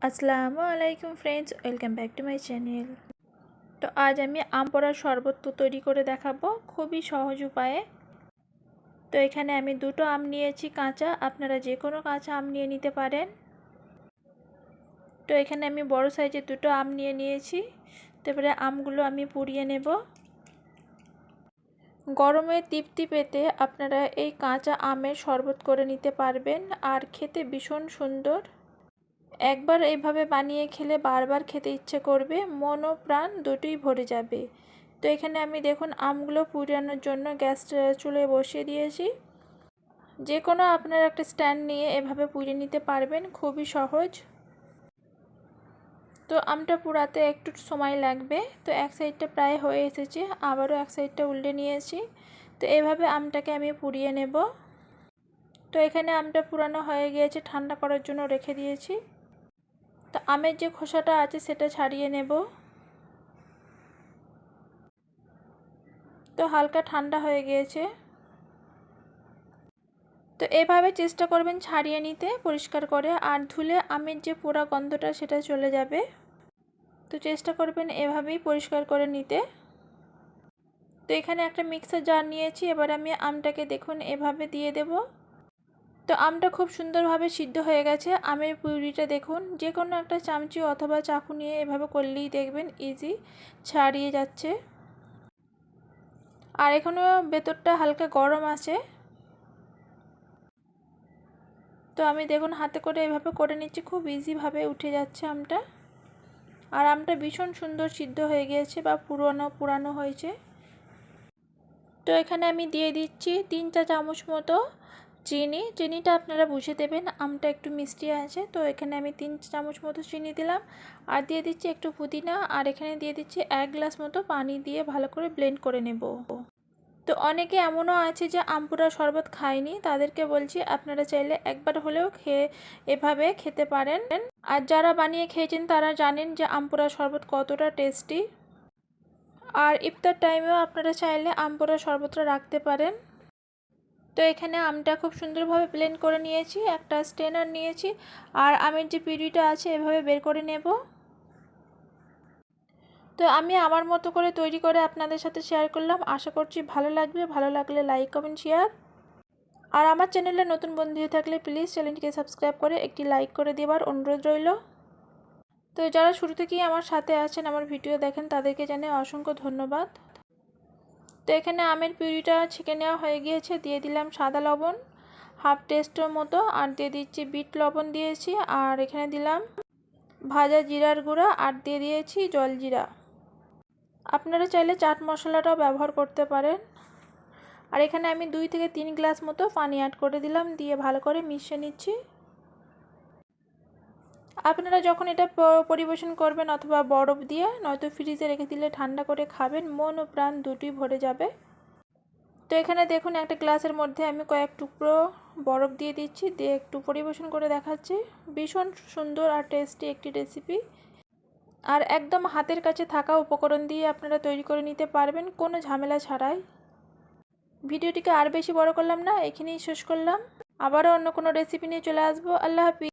আসসালামু আলাইকুম friends, welcome back to my channel. তো আজ আমি আম পোড়ার শরবত তৈরি করে দেখাবো খুবই সহজ উপায়ে। তো এখানে আমি দুটো আম নিয়েছি কাঁচা, আপনারা যে কোনো কাঁচা আম নিয়ে নিতে পারেন। তো এখানে আমি বড় সাইজের দুটো আম নিয়েছি। তারপরে আমগুলো আমি পুড়িয়ে নেব। গরমে তৃপ্তি পেতে আপনারা এই কাঁচা আমের শরবত করে নিতে পারবেন, আর খেতে ভীষণ সুন্দর। একবার এইভাবে বানিয়ে খেলে বারবার খেতে ইচ্ছে করবে, মন ও প্রাণ দুটোই ভরে যাবে। তো এখানে আমি দেখুন আমগুলো পুড়ানোর জন্য গ্যাস চুলায় বসিয়ে দিয়েছি। যে কোনো আপনারা একটা স্ট্যান্ড নিয়ে এভাবে পুড়িয়ে নিতে পারবেন, খুবই সহজ। তো আমটা পুড়াতে একটু সময় লাগবে। তো এক সাইডটা প্রায় হয়ে এসেছে, আবারও এক সাইডটা উল্টে নিয়েছি। তো এভাবে আমটাকে আমি পুড়িয়ে নেব। তো এখানে আমটা পুরানো হয়ে গিয়েছে, ঠান্ডা করার জন্য রেখে দিয়েছি। তো আমের যে খোসাটা আছে সেটা ছাড়িয়ে নেব। তো হালকা ঠান্ডা হয়ে গিয়েছে। তো এভাবে চেষ্টা করবেন ছাড়িয়ে নিতে পরিষ্কার করে, আর ধুলে আমের যে পোড়া গন্ধটা সেটা চলে যাবে। তো চেষ্টা করবেন এভাবেই পরিষ্কার করে নিতে। তো এখানে একটা মিক্সার জার নিয়েছি, এবার আমি আমটাকে দেখুন এভাবে দিয়ে দেব। তো আমটা খুব সুন্দরভাবে সিদ্ধ হয়ে গেছে। আমের পিউরিটা দেখুন, যে কোনো একটা চামচি অথবা চাকু নিয়ে এভাবে করলেই দেখবেন ইজি ছাড়িয়ে যাচ্ছে। আর এখনও ভেতরটা হালকা গরম আছে। তো আমি দেখুন হাতে করে এভাবে করে নিচ্ছি, খুব ইজিভাবে উঠে যাচ্ছে আমটা। আর আমটা ভীষণ সুন্দর সিদ্ধ হয়ে গিয়েছে বা পুরানো হয়েছে। তো এখানে আমি দিয়ে দিচ্ছি 3 চা চামচ মতো চিনিটা আপনারা বুঝে দেবেন, আমটা একটু মিষ্টি আছে। তো এখানে আমি 3 চামচ মতো চিনি দিলাম, আর দিয়ে দিচ্ছি একটু পুদিনা, আর এখানে দিয়ে দিচ্ছি 1 গ্লাস মতো পানি দিয়ে ভালো করে ব্লেন্ড করে নেব। তো অনেকে এমনও আছে যে আম পোড়ার শরবত খায়নি, তাদেরকে বলছি আপনারা চাইলে একবার হলেও এভাবে খেতে পারেন। আর যারা বানিয়ে খেয়েছেন তারা জানেন যে আম পোড়ার শরবত কতটা টেস্টি। আর ইফতার টাইমেও আপনারা চাইলে আম পোড়ার শরবতটা রাখতে পারেন। তো এখানে আমটা খুব সুন্দরভাবে ব্লেন্ড করে নিয়েছি, একটা স্ট্রেনার নিয়েছি, আর আমের যে পিউরিটা আছে এভাবে বের করে নেব। তো আমি আমার মতো করে তৈরি করে আপনাদের সাথে শেয়ার করলাম, আশা করছি ভালো লাগবে। ভালো লাগলে লাইক কমেন্ট শেয়ার। আর আমার চ্যানেলে নতুন বন্ধু হয়ে থাকলে প্লিজ চ্যানেলটিকে সাবস্ক্রাইব করে একটি লাইক করে দেওয়ার অনুরোধ রইল। তো যারা শুরু থেকেই আমার সাথে আছেন, আমার ভিডিও দেখেন, তাদেরকে জানাই অসংখ্য ধন্যবাদ। তো এখানে আমের পিউরিটা ছেঁকে নেওয়া হয়ে গিয়েছে, দিয়ে দিলাম সাদা লবণ হাফ টেস্টের মতো, আর দিয়ে দিচ্ছি বিট লবণ দিয়েছি, আর এখানে দিলাম ভাজা জিরার গুঁড়া, আর দিয়ে দিয়েছি জলজিরা। আপনারা চাইলে চাট মশলাটাও ব্যবহার করতে পারেন। আর এখানে আমি 2 থেকে 3 গ্লাস মতো পানি অ্যাড করে দিলাম, দিয়ে ভালো করে মিশিয়ে নিচ্ছি। আপনারা যখন এটা পরিবেশন করবেন অথবা বরফ দিয়ে নয়তো ফ্রিজে রেখে দিলে ঠান্ডা করে খাবেন, মন ও প্রাণ দুটোই ভরে যাবে। তো এখানে দেখুন একটা গ্লাসের মধ্যে আমি কয়েক টুকরো বরফ দিয়ে দিচ্ছি, দিয়ে একটু পরিবেশন করে দেখাচ্ছি। ভীষণ সুন্দর আর টেস্টি একটি রেসিপি, আর একদম হাতের কাছে থাকা উপকরণ দিয়ে আপনারা তৈরি করে নিতে পারবেন কোনো ঝামেলা ছাড়াই। ভিডিওটিকে আর বেশি বড় করলাম না, এখানেই শেষ করলাম। আবারও অন্য কোনো রেসিপি নিয়ে চলে আসবো। আল্লাহ হাফিজ।